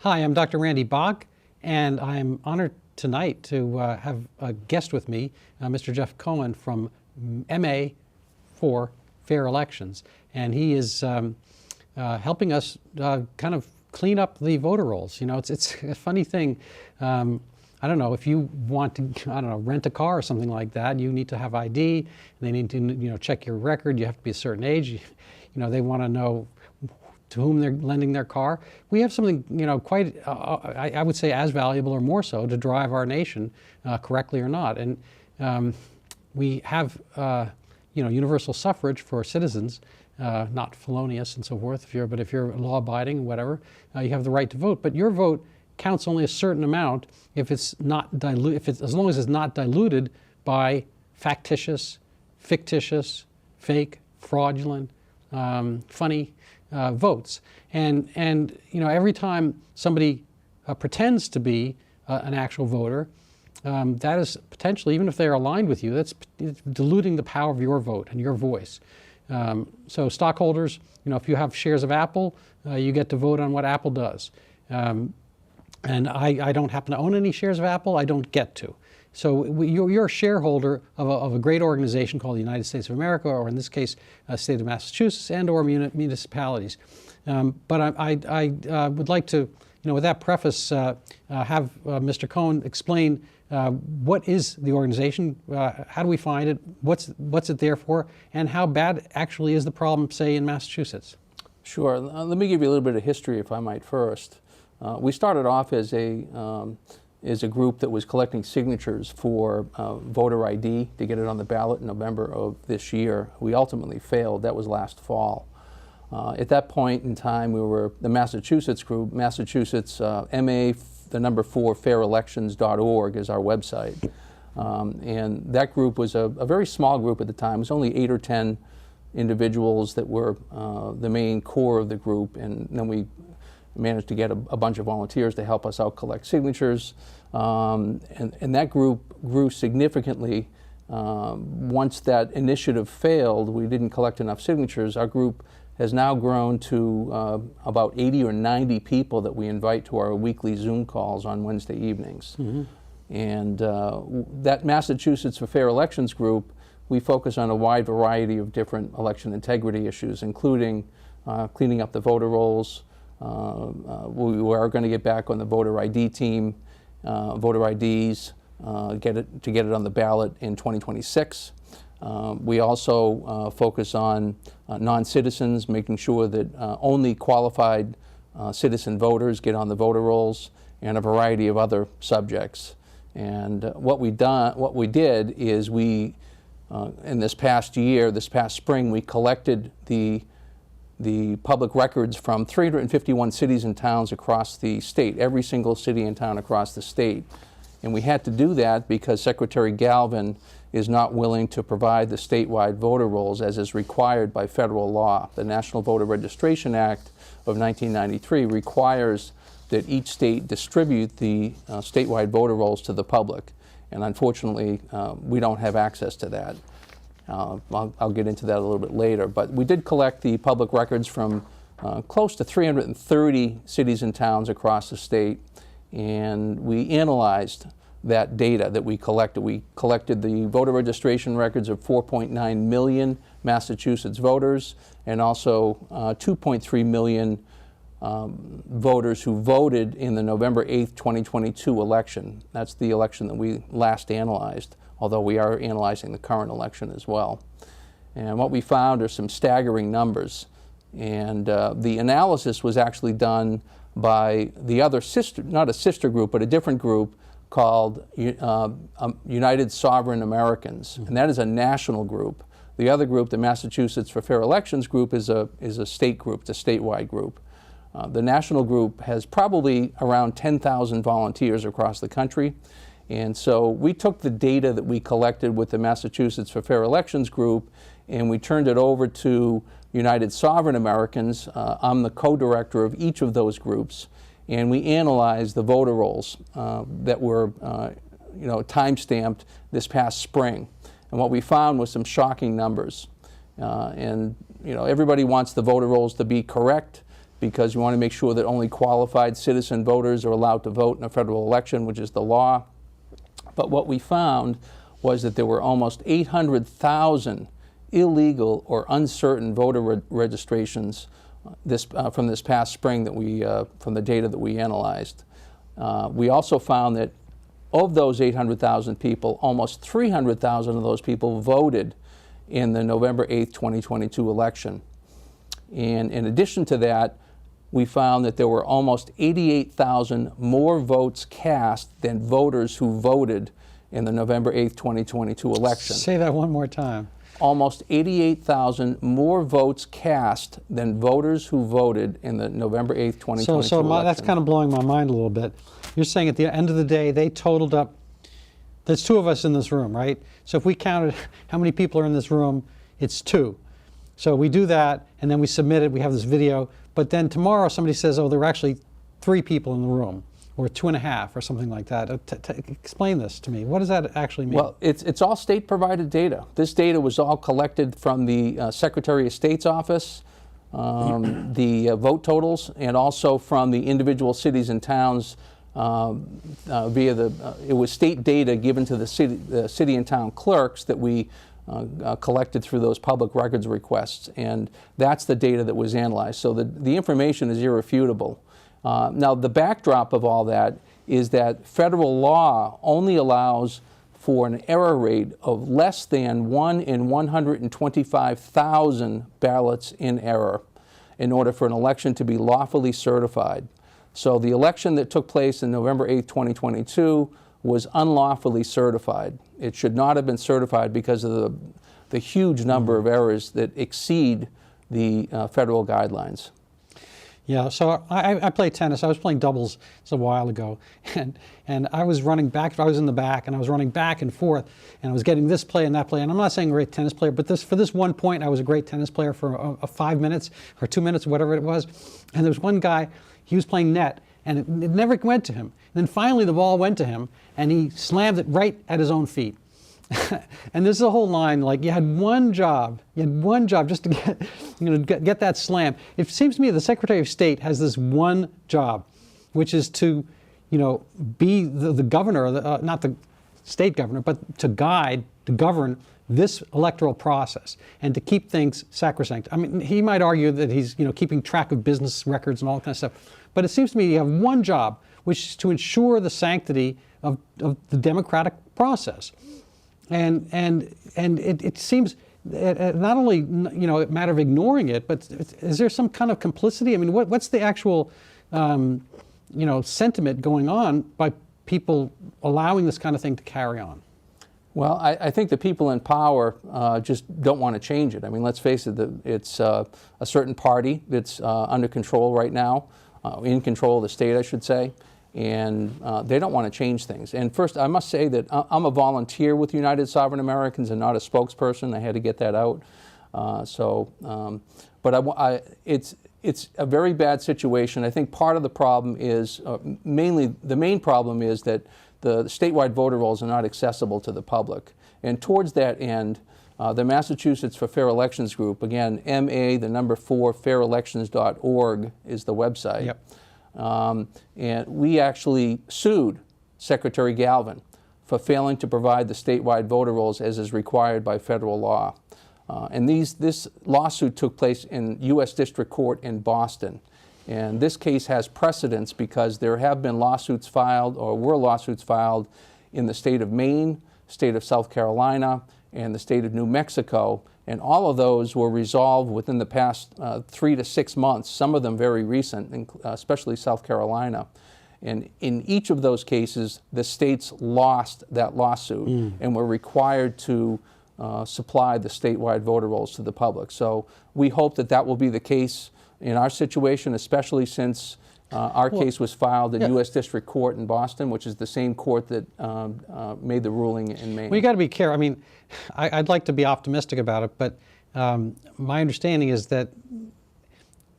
Hi, I'm Dr. Randy Bach, and I'm honored tonight to have a guest with me, Mr. Jeff Cohen from MA for Fair Elections. And he is helping us kind of clean up the voter rolls. You know, it's a funny thing. I don't know, if you want to, I don't know, rent a car or something like that, you need to have ID, they need to, you know, check your record, you have to be a certain age, you know, they want to know to whom they're lending their car. We have something, you know, quite, I would say as valuable or more so to drive our nation correctly or not. And we have, you know, universal suffrage for citizens, not felonious and so forth, but if you're law-abiding, whatever, you have the right to vote. But your vote counts only a certain amount if it's not as long as it's not diluted by factitious, fictitious, fake, fraudulent, funny votes. And you know, every time somebody pretends to be an actual voter, that is potentially, even if they're aligned with you, that's diluting the power of your vote and your voice. So stockholders, you know, if you have shares of Apple, you get to vote on what Apple does. And I don't happen to own any shares of Apple, I don't get to. So you're a shareholder of a great organization called the United States of America, or in this case, state of Massachusetts and or municipalities. But I would like to, you know, with that preface, have Mr. Cohen explain what is the organization, how do we find it, what's it there for, and how bad actually is the problem, say, in Massachusetts? Sure. Let me give you a little bit of history, if I might, first. We started off as a group that was collecting signatures for voter ID to get it on the ballot in November of this year. We ultimately failed. That was last fall. At that point in time, we were the Massachusetts group. Massachusetts MA, the number 4, fairelections.org is our website. And that group was a very small group at the time. It was only 8 or 10 individuals that were the main core of the group, and then we managed to get a bunch of volunteers to help us out collect signatures. And that group grew significantly. Once that initiative failed, we didn't collect enough signatures. Our group has now grown to about 80 or 90 people that we invite to our weekly Zoom calls on Wednesday evenings. Mm-hmm. And that Massachusetts for Fair Elections group, we focus on a wide variety of different election integrity issues, including cleaning up the voter rolls. We are going to get back on the voter ID team, voter IDs, get it on the ballot in 2026. We also focus on non-citizens, making sure that only qualified citizen voters get on the voter rolls, and a variety of other subjects. And what we did is we, in this past spring, we collected the public records from 351 cities and towns across the state, every single city and town across the state. And we had to do that because Secretary Galvin is not willing to provide the statewide voter rolls as is required by federal law. The National Voter Registration Act of 1993 requires that each state distribute the statewide voter rolls to the public. And unfortunately, we don't have access to that. I'll get into that a little bit later, but we did collect the public records from close to 330 cities and towns across the state, and we analyzed that data that we collected. We collected the voter registration records of 4.9 million Massachusetts voters, and also 2.3 million voters who voted in the November 8th, 2022 election. That's the election that we last analyzed, although we are analyzing the current election as well. And what we found are some staggering numbers. And the analysis was actually done by the other sister, not a sister group, but a different group called United Sovereign Americans. And that is a national group. The other group, the Massachusetts for Fair Elections group, is a state group, it's a statewide group. The national group has probably around 10,000 volunteers across the country. And so we took the data that we collected with the Massachusetts for Fair Elections group and we turned it over to United Sovereign Americans. I'm the co-director of each of those groups. and we analyzed the voter rolls that were time-stamped this past spring. And what we found was some shocking numbers. And everybody wants the voter rolls to be correct because we want to make sure that only qualified citizen voters are allowed to vote in a federal election, which is the law. But what we found was that there were almost 800,000 illegal or uncertain voter registrations from this past spring that from the data that we analyzed. We also found that of those 800,000 people, almost 300,000 of those people voted in the November 8th, 2022 election. And in addition to that, we found that there were almost 88,000 more votes cast than voters who voted in the November 8th, 2022 election. Say that one more time. Almost 88,000 more votes cast than voters who voted in the November 8th, 2022 election. That's kind of blowing my mind a little bit. You're saying at the end of the day, they totaled up, there's two of us in this room, right? So if we counted how many people are in this room, it's 2. So we do that, and then we submit it, we have this video, but then tomorrow somebody says, oh, there were actually 3 people in the room, or 2.5, or something like that. Explain this to me. What does that actually mean? Well, it's all state-provided data. This data was all collected from the Secretary of State's office, the vote totals, and also from the individual cities and towns via it was state data given to the city and town clerks that we collected through those public records requests, and that's the data that was analyzed. So the information is irrefutable. Now, the backdrop of all that is that federal law only allows for an error rate of less than 1 in 125,000 ballots in error in order for an election to be lawfully certified. So the election that took place in November 8, 2022 was unlawfully certified. It should not have been certified because of the huge number of errors that exceed the federal guidelines. Yeah, so I play tennis. I was playing doubles a while ago, and I was running back. I was in the back, and I was running back and forth, and I was getting this play and that play. And I'm not saying a great tennis player, but for this one point, I was a great tennis player for 5 minutes or 2 minutes, whatever it was. And there was one guy, he was playing net, and it never went to him. And then finally, the ball went to him, and he slammed it right at his own feet. And there's a whole line, like you had one job just to get that slam. It seems to me the Secretary of State has this one job, which is to, be the governor, not the state governor, but to govern this electoral process and to keep things sacrosanct. I mean, he might argue that he's, keeping track of business records and all that kind of stuff, but it seems to me you have one job, which is to ensure the sanctity of the democratic process. And it seems not only a matter of ignoring it, but is there some kind of complicity? I mean, what's the actual sentiment going on by people allowing this kind of thing to carry on? Well, I think the people in power just don't want to change it. I mean, let's face it, it's a certain party that's under control right now, in control of the state, I should say. And they don't want to change things. And first, I must say that I'm a volunteer with United Sovereign Americans and not a spokesperson. I had to get that out. But it's a very bad situation. I think part of the problem is, the main problem is that the statewide voter rolls are not accessible to the public. And towards that end, the Massachusetts for Fair Elections group, again, fairelections.org is the website. Yep. And we actually sued Secretary Galvin for failing to provide the statewide voter rolls as is required by federal law. And this lawsuit took place in U.S. District Court in Boston. And this case has precedence because there have been lawsuits filed, or were lawsuits filed, in the state of Maine, state of South Carolina, and the state of New Mexico. And all of those were resolved within the past 3 to 6 months, some of them very recent, especially South Carolina. And in each of those cases, the states lost that lawsuit and were required to supply the statewide voter rolls to the public. So we hope that that will be the case in our situation, especially since our case was filed in U.S. District Court in Boston, which is the same court that made the ruling in Maine. Well, you got to be careful. I mean, I'd like to be optimistic about it, but my understanding is that,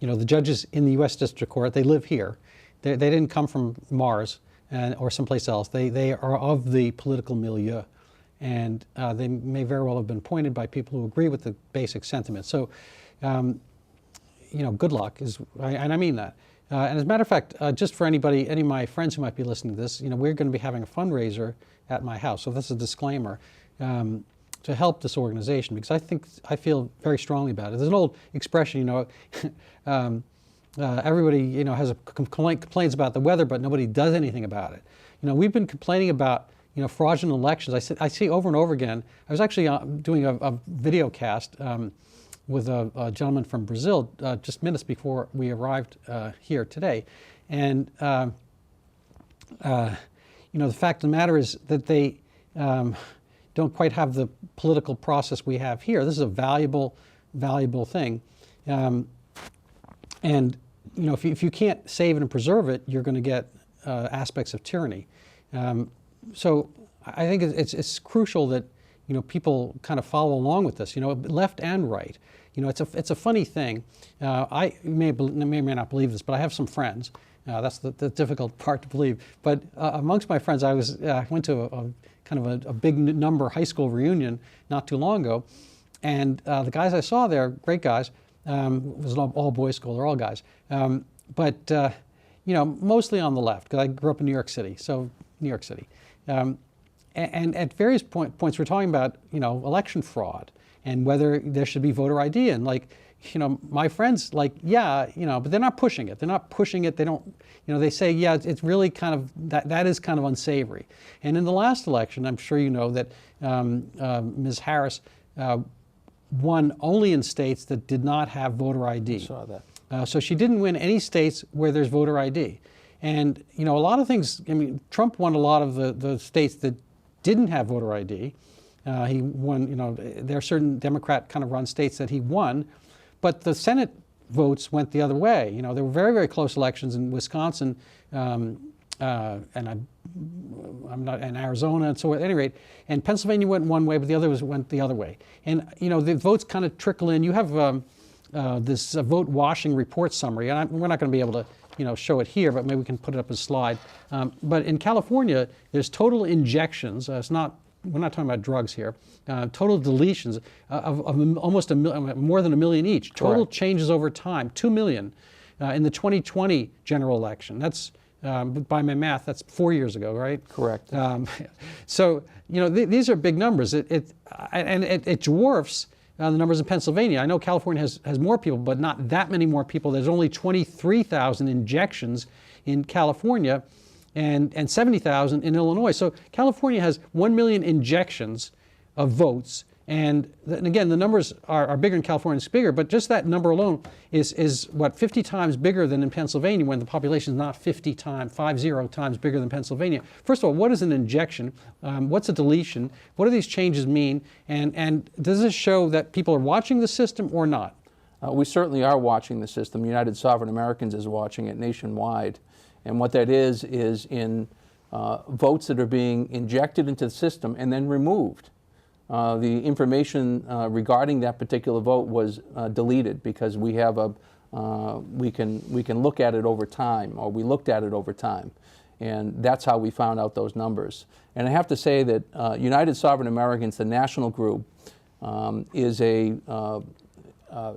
the judges in the U.S. District Court, they live here, they didn't come from Mars or someplace else. They are of the political milieu. And they may very well have been appointed by people who agree with the basic sentiment. So, good luck, and I mean that. And as a matter of fact, just for any of my friends who might be listening to this, we're going to be having a fundraiser at my house. So this is a disclaimer to help this organization, because I feel very strongly about it. There's an old expression, everybody has complains about the weather, but nobody does anything about it. We've been complaining about fraudulent elections. I see over and over again. I was actually doing a video cast with a gentleman from Brazil just minutes before we arrived here today, and the fact of the matter is that they don't quite have the political process we have here. This is a valuable thing, and if you can't save it and preserve it, you're going to get aspects of tyranny. So I think it's crucial that people kind of follow along with this, left and right. It's a funny thing. I may or may not believe this, but I have some friends. That's the difficult part to believe. But amongst my friends, I went to a big number high school reunion not too long ago, and the guys I saw there, great guys. It was an all boys school. They're all guys, but mostly on the left, because I grew up in New York City. So New York City. And at various points, we're talking about, election fraud and whether there should be voter ID. And my friends, but they're not pushing it. They're not pushing it. They don't, they say, yeah, it's really kind of, that is kind of unsavory. And in the last election, I'm sure you know that Ms. Harris won only in states that did not have voter ID. I saw that. So she didn't win any states where there's voter ID. And, a lot of things, Trump won a lot of the states that didn't have voter ID. He won, there are certain Democrat kind of run states that he won, but the Senate votes went the other way. There were very, very close elections in Wisconsin, and Arizona, and so at any rate. And Pennsylvania went one way, but the others went the other way. And, the votes kind of trickle in. You have this vote washing report summary, and we're not going to be able to show it here, but maybe we can put it up as a slide. But in California, there's total injections. We're not talking about drugs here. Total deletions of almost more than 1 million each. Total Correct. Changes over time, 2 million in the 2020 general election. That's by my math, that's 4 years ago, right? Correct. So these are big numbers. It dwarfs the numbers in Pennsylvania. I know California has more people, but not that many more people. There's only 23,000 injections in California and 70,000 in Illinois. So California has 1 million injections of votes. And again, the numbers are bigger in California, it's bigger, but just that number alone is 50 times bigger than in Pennsylvania, when the population is not 50 times bigger than Pennsylvania. First of all, what is an injection? What's a deletion? What do these changes mean? And does this show that people are watching the system or not? We certainly are watching the system. United Sovereign Americans is watching it nationwide. And what that is in votes that are being injected into the system and then removed. The information regarding that particular vote was deleted because we have we can look at it over time, or we looked at it over time, and that's how we found out those numbers. And I have to say that United Sovereign Americans, the national group,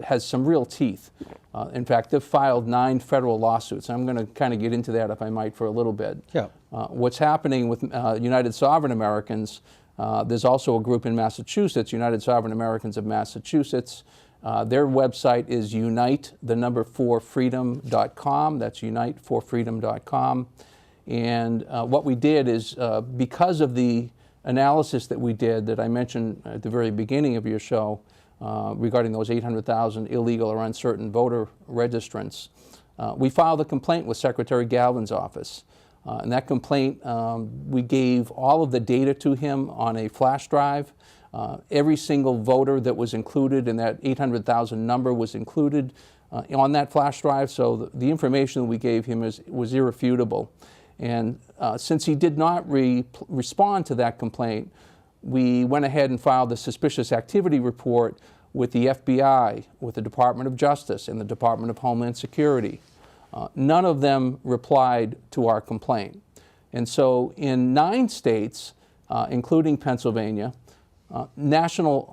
has some real teeth. In fact, they've filed 9 federal lawsuits. I'm going to kind of get into that, if I might, for a little bit. Yeah. What's happening with United Sovereign Americans? There's also a group in Massachusetts, United Sovereign Americans of Massachusetts. Their website is unite4freedom.com. That's unite4freedom.com. And what we did is, because of the analysis that we did that I mentioned at the very beginning of your show regarding those 800,000 illegal or uncertain voter registrants, we filed a complaint with Secretary Galvin's office. In that complaint, we gave all of the data to him on a flash drive. Every single voter that was included in that 800,000 number was included on that flash drive, so the information that we gave him was irrefutable. And since he did not respond to that complaint, we went ahead and filed a suspicious activity report with the FBI, with the Department of Justice, and the Department of Homeland Security. None of them replied to our complaint. And so in 9 states, including Pennsylvania, national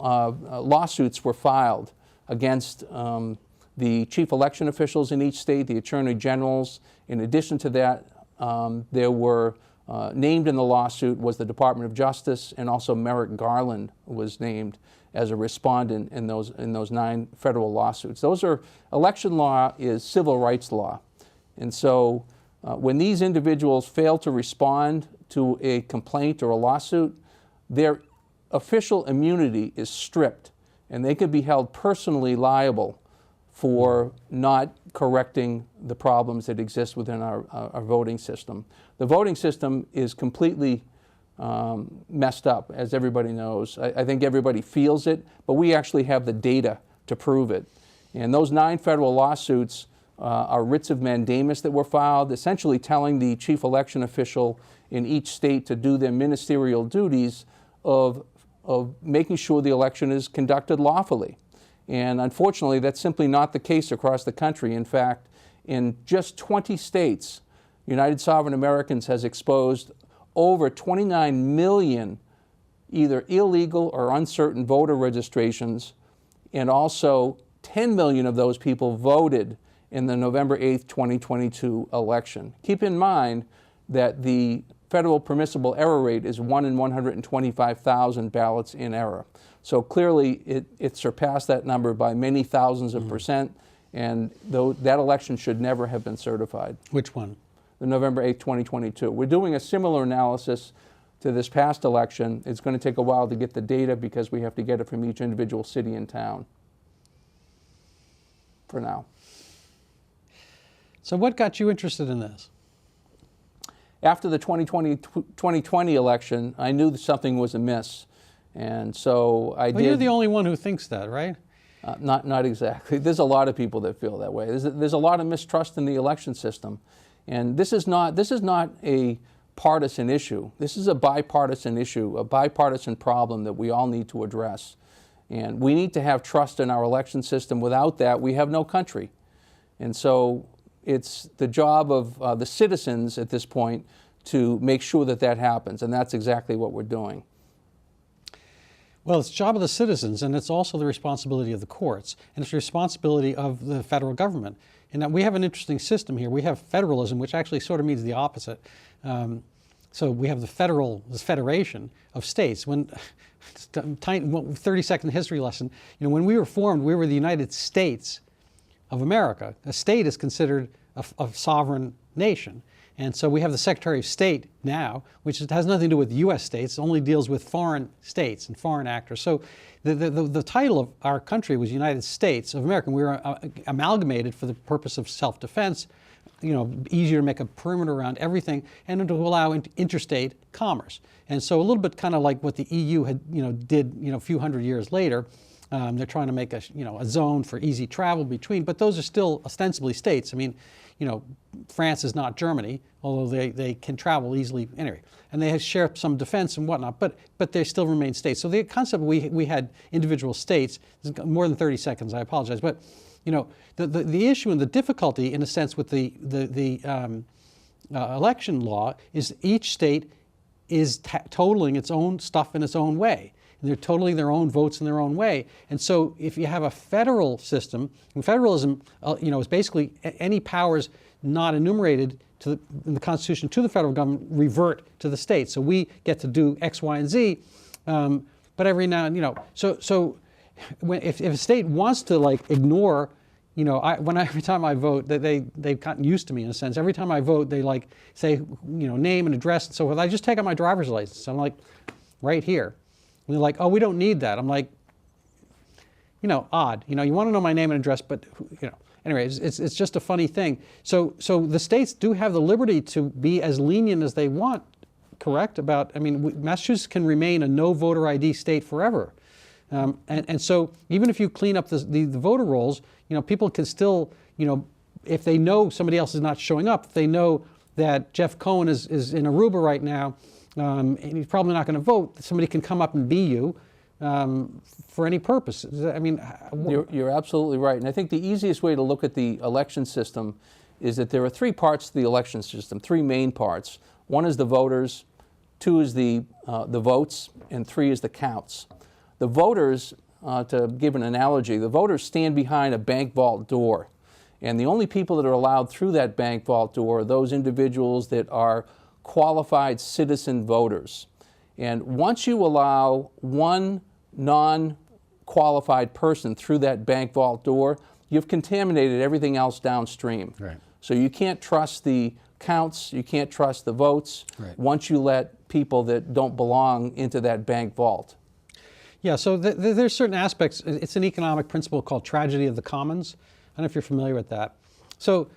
lawsuits were filed against the chief election officials in each state, the attorney generals. In addition to that, there were named in the lawsuit was the Department of Justice, and also Merrick Garland was named as a respondent in those 9 federal lawsuits. Election law is civil rights law. And so when these individuals fail to respond to a complaint or a lawsuit, their official immunity is stripped, and they could be held personally liable for not correcting the problems that exist within our voting system. The voting system is completely messed up, as everybody knows. I think everybody feels it, but we actually have the data to prove it. And those 9 federal lawsuits are writs of mandamus that were filed, essentially telling the chief election official in each state to do their ministerial duties of making sure the election is conducted lawfully. And unfortunately, that's simply not the case across the country. In fact, in just 20 states, United Sovereign Americans has exposed over 29 million either illegal or uncertain voter registrations, and also 10 million of those people voted in the November 8th, 2022 election. Keep in mind that the federal permissible error rate is 1 in 125,000 ballots in error. So clearly it surpassed that number by many thousands of percent, and that election should never have been certified. Which one? The November 8th, 2022. We're doing a similar analysis to this past election. It's going to take a while to get the data because we have to get it from each individual city and town for now. So what got you interested in this? After the 2020 election, I knew that something was amiss. And so I did. Well, you're the only one who thinks that, right? Not exactly. There's a lot of people that feel that way. There's a lot of mistrust in the election system. And this is not a partisan issue. This is a bipartisan issue, a bipartisan problem that we all need to address. And we need to have trust in our election system. Without that, we have no country. And so it's the job of the citizens at this point to make sure that that happens. And that's exactly what we're doing. Well, it's the job of the citizens, and it's also the responsibility of the courts, and it's the responsibility of the federal government. And we have an interesting system here. We have federalism, which actually sort of means the opposite. So we have this federation of states. When 30-second history lesson, when we were formed, we were the United States of America. A state is considered a sovereign nation. And so we have the Secretary of State now, which has nothing to do with U.S. states, it only deals with foreign states and foreign actors. So the title of our country was United States of America. We were amalgamated for the purpose of self-defense, easier to make a perimeter around everything, and to allow interstate commerce. And so a little bit kind of like what the EU had, did, a few hundred years later. They're trying to make a zone for easy travel between, but those are still ostensibly states. I mean, France is not Germany, although they can travel easily anyway, and they share some defense and whatnot, but they still remain states. So the concept we had individual states, more than 30 seconds, I apologize, but the issue and the difficulty in a sense with the election law is each state is totaling its own stuff in its own way. And they're totaling their own votes in their own way. And so if you have a federal system, and federalism is basically any powers not enumerated in the Constitution to the federal government revert to the states. So we get to do X, Y, and Z, but every now and, if a state wants to ignore, every time I vote, they've gotten used to me in a sense. Every time I vote, they say, name and address and so forth. I just take out my driver's license. I'm like, right here. And they're like, oh, we don't need that. I'm like, odd. You want to know my name and address, but anyway, it's just a funny thing. So the states do have the liberty to be as lenient as they want, correct? Massachusetts can remain a no voter ID state forever. And so even if you clean up the voter rolls, people can still, if they know somebody else is not showing up, if they know that Jeff Cohen is in Aruba right now, and he's probably not going to vote, somebody can come up and be you for any purpose. You're absolutely right. And I think the easiest way to look at the election system is that there are three parts to the election system, three main parts. One is the voters, two is the votes, and three is the counts. The voters, to give an analogy, the voters stand behind a bank vault door. And the only people that are allowed through that bank vault door are those individuals that are qualified citizen voters. And once you allow one non-qualified person through that bank vault door, you've contaminated everything else downstream. Right. So you can't trust the counts, you can't trust the votes once you let people that don't belong into that bank vault. Yeah, so there's certain aspects. It's an economic principle called tragedy of the commons. I don't know if you're familiar with that. So,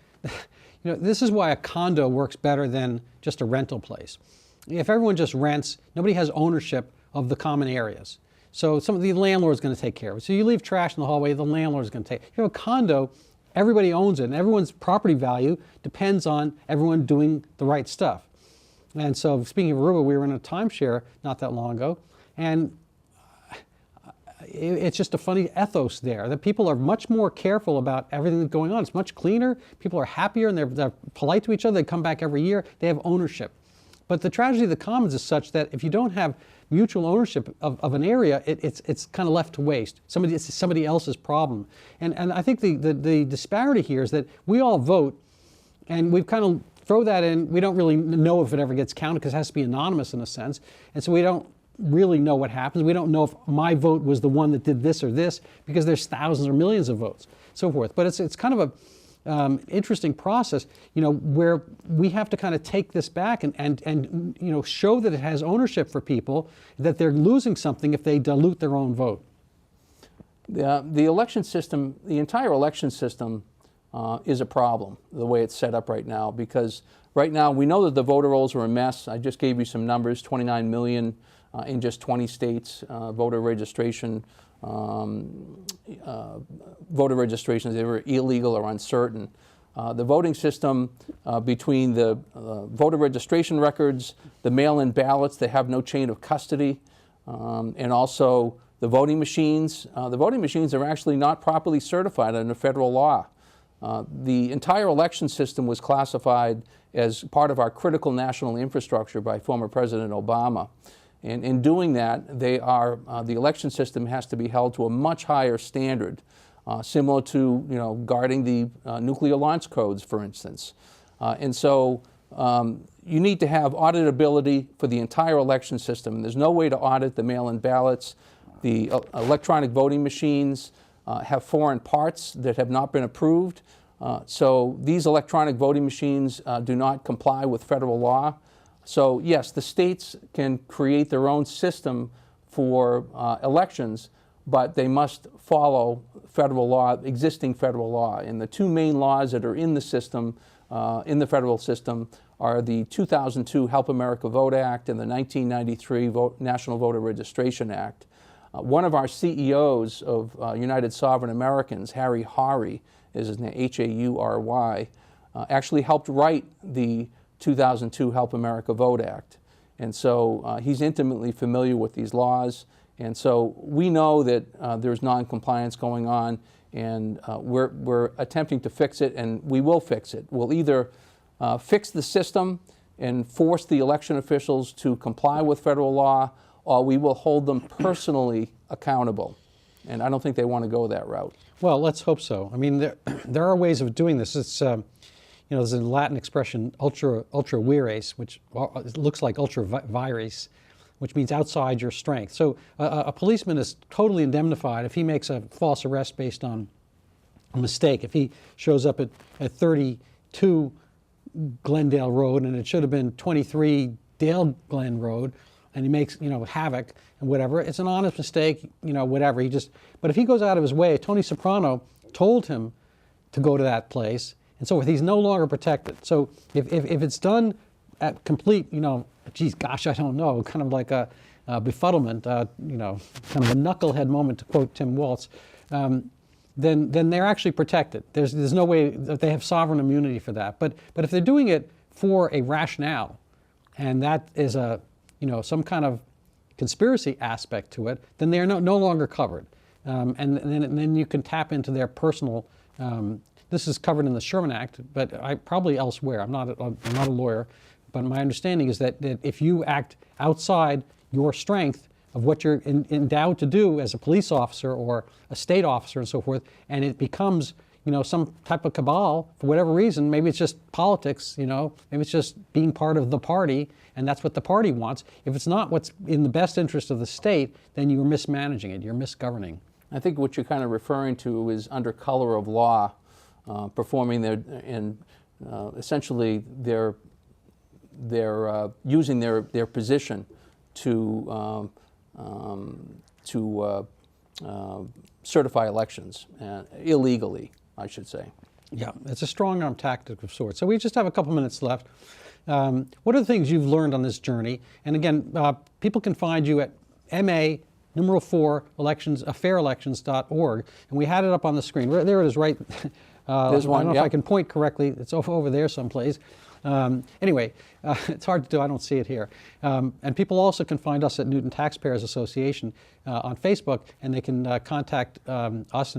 this is why a condo works better than just a rental place. If everyone just rents, nobody has ownership of the common areas. So the landlord's going to take care of it. So you leave trash in the hallway, the landlord's going to take it. If you have a condo, everybody owns it, and everyone's property value depends on everyone doing the right stuff. And so, speaking of Aruba, we were in a timeshare not that long ago, and it's just a funny ethos there, that people are much more careful about everything that's going on. It's much cleaner, people are happier, and they're polite to each other, they come back every year, they have ownership. But the tragedy of the commons is such that if you don't have mutual ownership of an area, it's kind of left to waste. It's somebody else's problem. And I think the disparity here is that we all vote, and we've kind of throw that in. We don't really know if it ever gets counted because it has to be anonymous in a sense. And so we don't really know what happens. We don't know if my vote was the one that did this or this, because there's thousands or millions of votes, so forth. But it's kind of a interesting process, where we have to kind of take this back and show that it has ownership for people, that they're losing something if they dilute their own vote. The election system, the entire election system, is a problem, the way it's set up right now, because right now we know that the voter rolls are a mess. I just gave you some numbers, 29 million in just 20 states, voter registration. Voter registrations, they were illegal or uncertain. The voting system, between the voter registration records, the mail-in ballots, they have no chain of custody, and also the voting machines. The voting machines are actually not properly certified under federal law. The entire election system was classified as part of our critical national infrastructure by former President Obama. And in doing that, the election system has to be held to a much higher standard, similar to guarding the nuclear launch codes, for instance. And so you need to have auditability for the entire election system. And there's no way to audit the mail-in ballots. The electronic voting machines have foreign parts that have not been approved. So these electronic voting machines do not comply with federal law. So yes, the states can create their own system for elections, but they must follow federal law, existing federal law. And the two main laws that are in the system, in the federal system, are the 2002 Help America Vote Act and the 1993 National Voter Registration Act. One of our CEOs of United Sovereign Americans, Harry Haury, is his name, H-A-U-R-Y, actually helped write the 2002 Help America Vote Act. And so he's intimately familiar with these laws. And so we know that there's non-compliance going on, and we're attempting to fix it, and we will fix it. We'll either fix the system and force the election officials to comply with federal law, or we will hold them personally accountable. And I don't think they want to go that route. Well, let's hope so. I mean, there are ways of doing this. It's there's a Latin expression, ultra vires, which looks like ultra vires, which means outside your strength. So a policeman is totally indemnified if he makes a false arrest based on a mistake. If he shows up at 32 Glendale Road and it should have been 23 Dale Glen Road, and he makes havoc and whatever, it's an honest mistake, whatever. But if he goes out of his way, Tony Soprano told him to go to that place, and so forth. He's no longer protected. So if it's done at complete, geez, gosh, I don't know, kind of like a befuddlement, kind of a knucklehead moment, to quote Tim Waltz, then they're actually protected. There's no way that they have sovereign immunity for that. But if they're doing it for a rationale, and that is some kind of conspiracy aspect to it, then they are no longer covered. And then you can tap into their personal this is covered in the Sherman Act, but probably elsewhere. I'm not a lawyer, but my understanding is that if you act outside your strength of what you're endowed to do as a police officer or a state officer and so forth, and it becomes, some type of cabal for whatever reason, maybe it's just politics, maybe it's just being part of the party, and that's what the party wants. If it's not what's in the best interest of the state, then you're mismanaging it, you're misgoverning. I think what you're kind of referring to is under color of law, performing essentially they're using their position to certify elections illegally, I should say. Yeah, it's a strong arm tactic of sorts. So we just have a couple minutes left. What are the things you've learned on this journey? And again, people can find you at MA4 elections, fairelections.org. And we had it up on the screen. There it is, right? There's one, I don't know if I can point correctly. It's over there someplace. Anyway, it's hard to do. I don't see it here. And people also can find us at Newton Taxpayers Association on Facebook, and they can contact us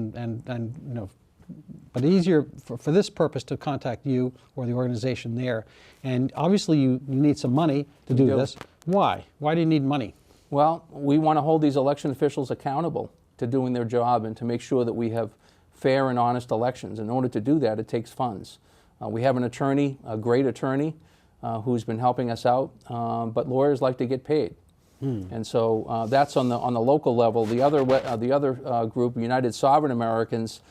but easier for this purpose to contact you or the organization there. And obviously you need some money to do this. Why? Why do you need money? Well, we want to hold these election officials accountable to doing their job and to make sure that we have fair and honest elections. In order to do that, it takes funds. We have an attorney, a great attorney, who's been helping us out, but lawyers like to get paid. And so that's on the local level. The other group, United Sovereign Americans,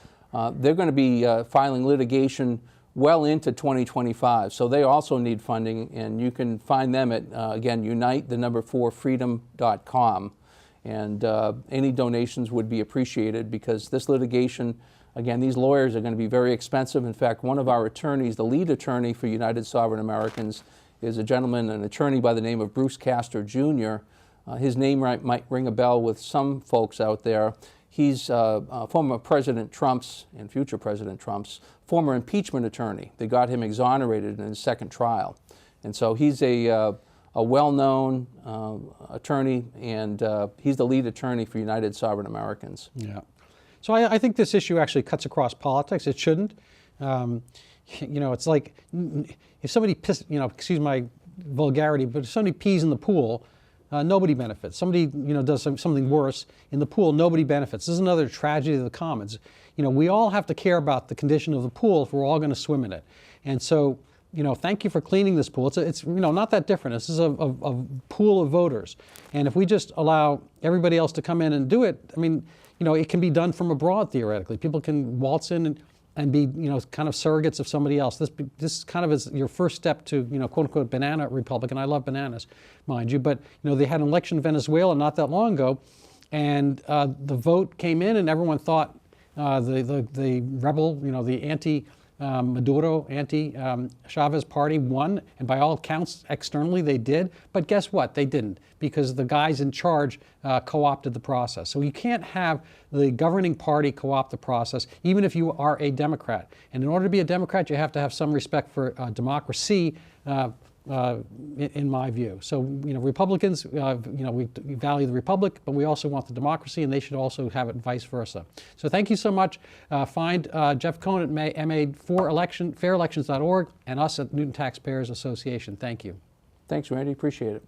they're going to be filing litigation well into 2025. So they also need funding, and you can find them at, again, unite4freedom.com. And any donations would be appreciated, because this litigation, again, these lawyers are going to be very expensive. In fact, one of our attorneys, the lead attorney for United Sovereign Americans, is a gentleman, an attorney by the name of Bruce Castor Jr. His name might ring a bell with some folks out there. He's former President Trump's and future President Trump's former impeachment attorney. They got him exonerated in his second trial. And so he's a well-known attorney, and he's the lead attorney for United Sovereign Americans. Yeah. So I think this issue actually cuts across politics. It shouldn't. It's like if somebody excuse my vulgarity, but if somebody pees in the pool, nobody benefits. Somebody, does something worse in the pool, nobody benefits. This is another tragedy of the commons. We all have to care about the condition of the pool if we're all going to swim in it. And so, thank you for cleaning this pool. It's not that different. This is a pool of voters. And if we just allow everybody else to come in and do it, it can be done from abroad theoretically. People can waltz in and be, kind of surrogates of somebody else. This kind of is your first step to, quote unquote, banana republic. And I love bananas, mind you. But, they had an election in Venezuela not that long ago, and the vote came in, and everyone thought the rebel, the anti-Maduro, anti-Chavez party won, and by all accounts, externally they did. But guess what? They didn't, because the guys in charge co-opted the process. So you can't have the governing party co-opt the process, even if you are a Democrat. And in order to be a Democrat, you have to have some respect for democracy, in my view. So, Republicans, we value the republic, but we also want the democracy, and they should also have it vice versa. So thank you so much. Find Jeff Cohen at MA4fairelections.org and us at Newton Taxpayers Association. Thank you. Thanks, Randy. Appreciate it.